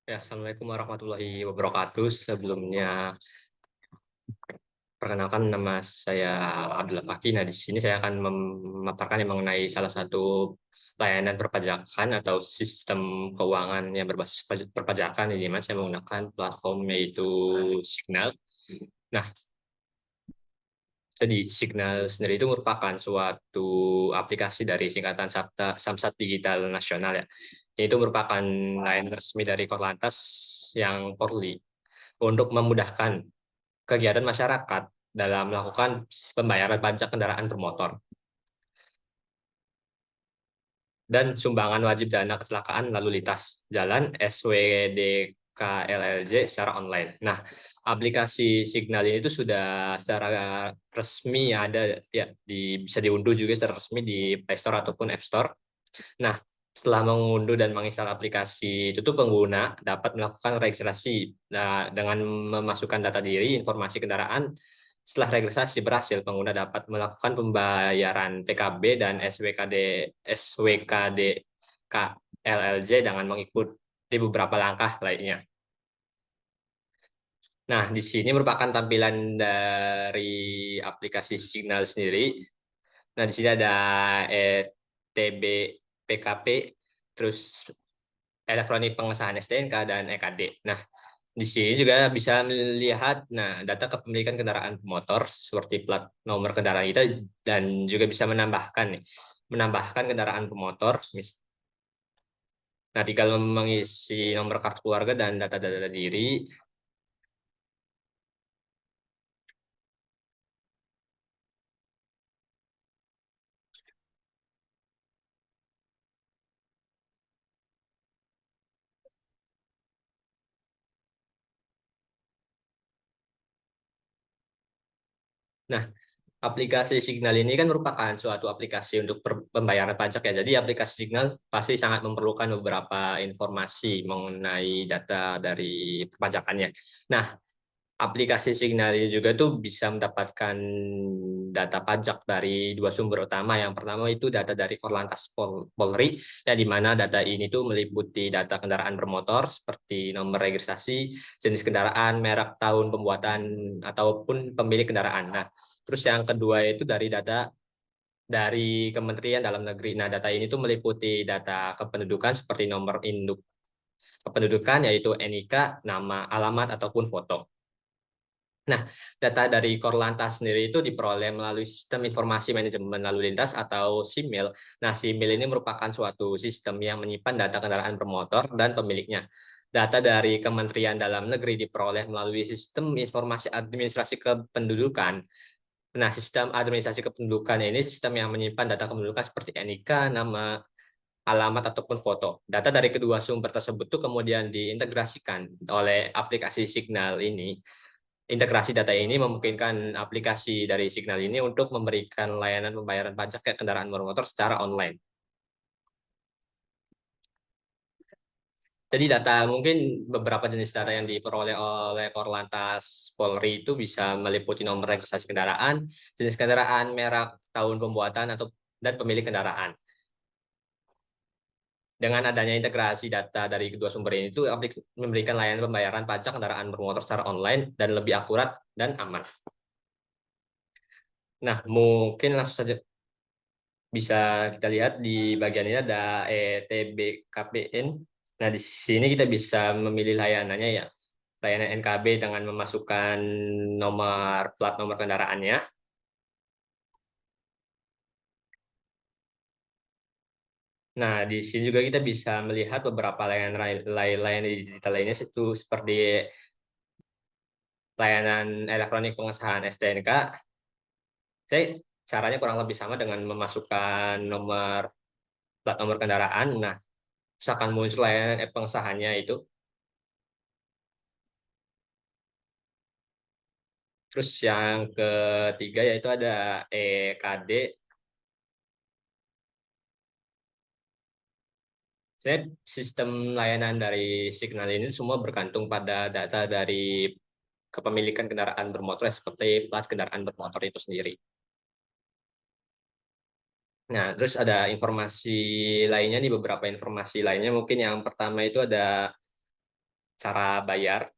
Ya, Assalamualaikum warahmatullahi wabarakatuh. Sebelumnya, perkenalkan nama saya Abdullah Fakih. Nah, di sini saya akan memaparkan yang mengenai salah satu layanan perpajakan atau sistem keuangan yang berbasis perpajakan. Ini mas saya menggunakan platform yaitu Signal. Nah, jadi Signal sendiri itu merupakan suatu aplikasi dari singkatan Samsat Digital Nasional ya. Itu merupakan layanan resmi dari Korlantas yang Polri untuk memudahkan kegiatan masyarakat dalam melakukan pembayaran pajak kendaraan bermotor dan sumbangan wajib dana kecelakaan lalu lintas jalan SWDKLLJ secara online. Nah, aplikasi Signal ini itu sudah secara resmi ada ya bisa diunduh juga secara resmi di Play Store ataupun App Store. Nah, setelah mengunduh dan menginstal aplikasi itu tuh pengguna dapat melakukan registrasi. Nah, dengan memasukkan data diri, informasi kendaraan, setelah registrasi berhasil, pengguna dapat melakukan pembayaran PKB dan SWKD KLLJ dengan mengikuti beberapa langkah lainnya. Nah, di sini merupakan tampilan dari aplikasi Signal sendiri. Nah, di sini ada ETB PKP, terus elektronik pengesahan STNK dan EKD. Nah, di sini juga bisa melihat data kepemilikan kendaraan motor seperti plat nomor kendaraan kita dan juga bisa menambahkan kendaraan pemotor. Nah, tinggal mengisi nomor kartu keluarga dan data-data diri. Nah, aplikasi Signal ini kan merupakan suatu aplikasi untuk pembayaran pajak ya. Jadi aplikasi Signal pasti sangat memerlukan beberapa informasi mengenai data dari perpajakannya. Nah, aplikasi Signal ini juga tuh bisa mendapatkan data pajak dari dua sumber utama. Yang pertama itu data dari Korlantas Polri, ya di mana data ini tuh meliputi data kendaraan bermotor seperti nomor registrasi, jenis kendaraan, merek, tahun pembuatan ataupun pemilik kendaraan. Nah, terus yang kedua itu dari data dari Kementerian Dalam Negeri. Nah, data ini tuh meliputi data kependudukan seperti nomor induk kependudukan yaitu NIK, nama, alamat ataupun foto. Nah, data dari Korlantas sendiri itu diperoleh melalui Sistem Informasi Manajemen Lalu Lintas atau SIMIL. Nah, SIMIL ini merupakan suatu sistem yang menyimpan data kendaraan bermotor dan pemiliknya. Data dari Kementerian Dalam Negeri diperoleh melalui Sistem Informasi Administrasi Kependudukan. Nah, sistem administrasi kependudukan ini sistem yang menyimpan data kependudukan seperti NIK, nama, alamat ataupun foto. Data dari kedua sumber tersebut tuh kemudian diintegrasikan oleh aplikasi Signal ini. Integrasi data ini memungkinkan aplikasi dari Signal ini untuk memberikan layanan pembayaran pajak ke kendaraan bermotor secara online. Jadi data mungkin beberapa jenis data yang diperoleh oleh Korlantas Polri itu bisa meliputi nomor registrasi kendaraan, jenis kendaraan, merek, tahun pembuatan atau dan pemilik kendaraan. Dengan adanya integrasi data dari kedua sumber ini itu aplikasi memberikan layanan pembayaran pajak kendaraan bermotor secara online dan lebih akurat dan aman. Nah, mungkin langsung saja bisa kita lihat di bagian ini ada ETBKPN. Nah, di sini kita bisa memilih layanannya ya. Layanan NKB dengan memasukkan nomor plat nomor kendaraannya. Nah, di sini juga kita bisa melihat beberapa layanan digital lainnya itu seperti layanan elektronik pengesahan STNK. Saya caranya kurang lebih sama dengan memasukkan nomor plat nomor kendaraan. Nah, terus akan muncul layanan pengesahannya itu. Terus yang ketiga yaitu ada EKD. Saya sistem layanan dari Signal ini semua bergantung pada data dari kepemilikan kendaraan bermotor seperti plat kendaraan bermotor itu sendiri. Nah, terus ada informasi lainnya nih beberapa informasi lainnya mungkin yang pertama itu ada cara bayar.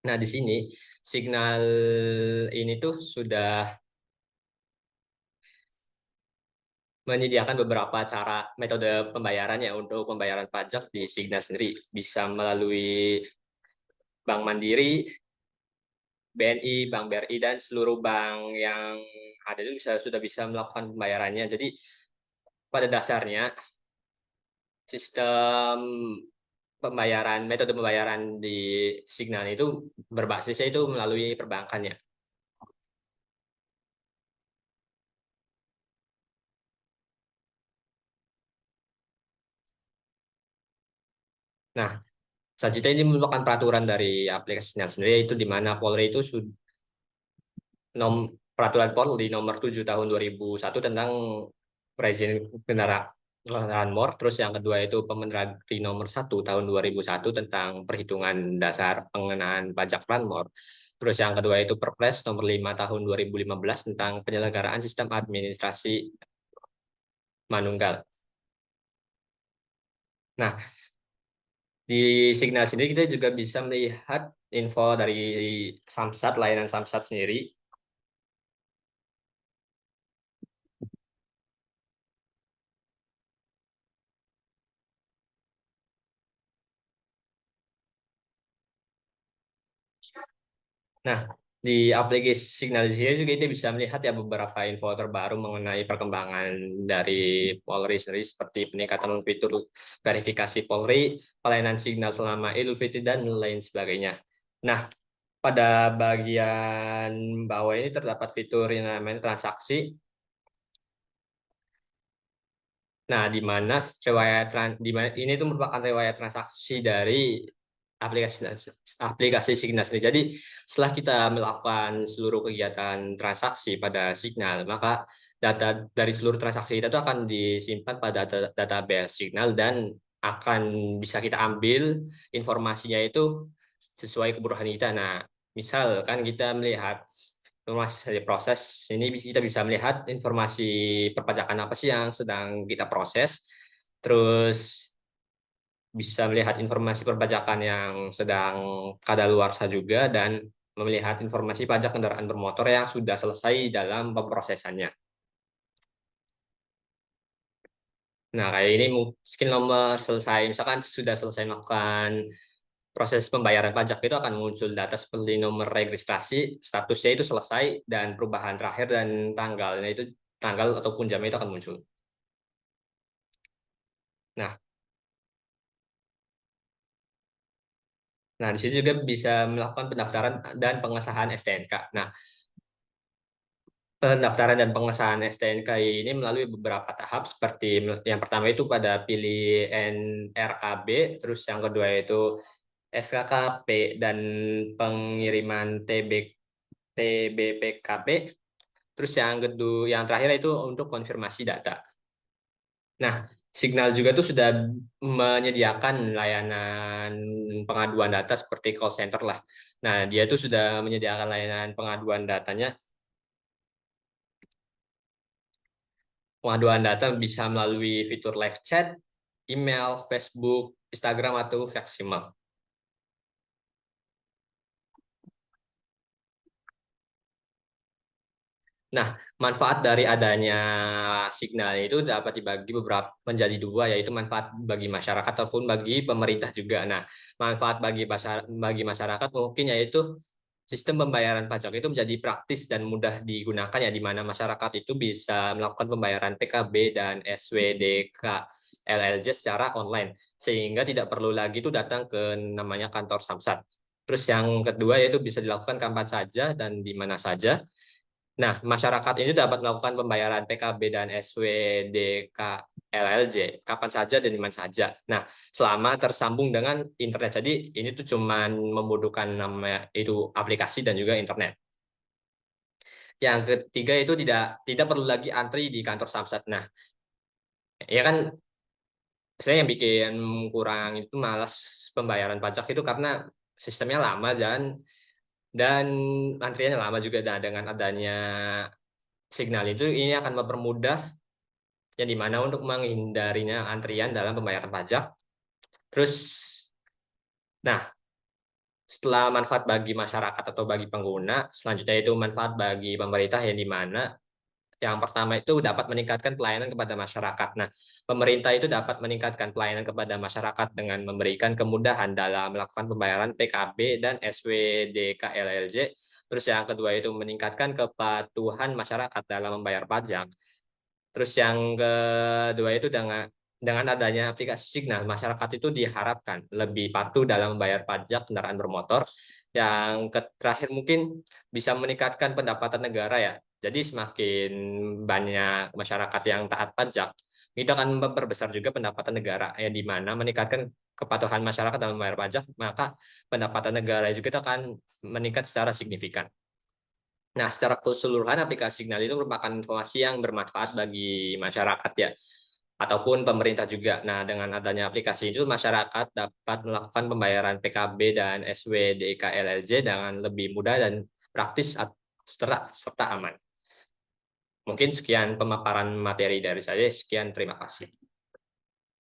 Nah, di sini Signal ini tuh sudah menyediakan beberapa cara metode pembayarannya untuk pembayaran pajak di Signal sendiri. Bisa melalui Bank Mandiri, BNI, Bank BRI, dan seluruh bank yang ada itu sudah bisa melakukan pembayarannya. Jadi pada dasarnya sistem pembayaran, metode pembayaran di Signal itu berbasisnya itu melalui perbankannya. Nah, selanjutnya ini merupakan peraturan dari aplikasi Signal sendiri, itu di mana Polri itu peraturan Polri nomor 7 tahun 2001 tentang perizinan kendaraan MOR. Terus yang kedua itu Permendagri nomor 1 tahun 2001 tentang perhitungan dasar pengenaan pajak PLAN-MOR. Terus yang kedua itu Perpres nomor 5 tahun 2015 tentang penyelenggaraan sistem administrasi manunggal. Nah, di Signal sendiri kita juga bisa melihat info dari Samsat, layanan Samsat sendiri. Nah, di aplikasi Signal sendiri juga kita bisa melihat ya beberapa info terbaru mengenai perkembangan dari Polri sendiri seperti peningkatan fitur verifikasi Polri, pelayanan Signal selama Idul Fitri dan lain sebagainya. Nah, pada bagian bawah ini terdapat fitur yang namanya transaksi. Nah, di mana di mana ini tuh merupakan riwayat transaksi dari aplikasi aplikasi Signal sendiri. Jadi, setelah kita melakukan seluruh kegiatan transaksi pada Signal, maka data dari seluruh transaksi kita itu akan disimpan pada database Signal dan akan bisa kita ambil informasinya itu sesuai kebutuhan kita. Nah, misal kan kita melihat informasi dari proses ini, kita bisa melihat informasi perpajakan apa sih yang sedang kita proses, terus bisa melihat informasi perpajakan yang sedang kadaluarsa juga, dan melihat informasi pajak kendaraan bermotor yang sudah selesai dalam pemrosesannya. Nah, kayak ini mungkin nomor selesai, misalkan sudah selesai melakukan proses pembayaran pajak, itu akan muncul data seperti nomor registrasi, statusnya itu selesai, dan perubahan terakhir dan tanggalnya itu tanggal ataupun jamnya itu akan muncul. Nah, nah di situ juga bisa melakukan pendaftaran dan pengesahan STNK. Nah, pendaftaran dan pengesahan STNK ini melalui beberapa tahap seperti yang pertama itu pada pilih NRKB, terus yang kedua itu SKKP dan pengiriman TBPKB, terus yang kedua yang terakhir itu untuk konfirmasi data. Nah, Signal juga tuh sudah menyediakan layanan pengaduan data seperti call center lah. Nah, dia tuh sudah menyediakan layanan pengaduan datanya. Pengaduan data bisa melalui fitur live chat, email, Facebook, Instagram, atau Faximal. Nah, manfaat dari adanya Signal itu dapat dibagi beberapa menjadi dua, yaitu manfaat bagi masyarakat ataupun bagi pemerintah juga. Nah, manfaat bagi masyarakat mungkin yaitu sistem pembayaran pajak itu menjadi praktis dan mudah digunakan ya, di mana masyarakat itu bisa melakukan pembayaran PKB dan SWDK LLJ secara online, sehingga tidak perlu lagi tuh datang ke namanya kantor Samsat. Terus yang kedua yaitu bisa dilakukan kapan saja dan di mana saja. Nah, masyarakat ini dapat melakukan pembayaran PKB dan SWDK LLJ kapan saja dan di mana saja. Nah, selama tersambung dengan internet. Jadi ini tuh cuman membutuhkan nama itu aplikasi dan juga internet. Yang ketiga itu tidak perlu lagi antri di kantor Samsat. Nah, ya kan saya yang bikin kurang itu malas pembayaran pajak itu karena sistemnya lama dan antriannya lama juga. Nah, dengan adanya Signal itu ini akan mempermudah yang dimana untuk menghindarinya antrian dalam pembayaran pajak. Terus, nah, setelah manfaat bagi masyarakat atau bagi pengguna, selanjutnya itu manfaat bagi pemerintah yang dimana yang pertama itu dapat meningkatkan pelayanan kepada masyarakat. Nah, pemerintah itu dapat meningkatkan pelayanan kepada masyarakat dengan memberikan kemudahan dalam melakukan pembayaran PKB dan SWDKLLJ. Terus yang kedua itu meningkatkan kepatuhan masyarakat dalam membayar pajak. Terus yang kedua itu dengan adanya aplikasi Signal, masyarakat itu diharapkan lebih patuh dalam membayar pajak kendaraan bermotor. Yang terakhir mungkin bisa meningkatkan pendapatan negara ya. Jadi semakin banyak masyarakat yang taat pajak, itu akan memperbesar juga pendapatan negara, yang di mana meningkatkan kepatuhan masyarakat dalam membayar pajak, maka pendapatan negara juga itu akan meningkat secara signifikan. Nah, secara keseluruhan aplikasi Signal itu merupakan informasi yang bermanfaat bagi masyarakat ya, ataupun pemerintah juga. Nah, dengan adanya aplikasi itu masyarakat dapat melakukan pembayaran PKB dan SWDKLLJ dengan lebih mudah dan praktis serta aman. Mungkin sekian pemaparan materi dari saya. Sekian, terima kasih.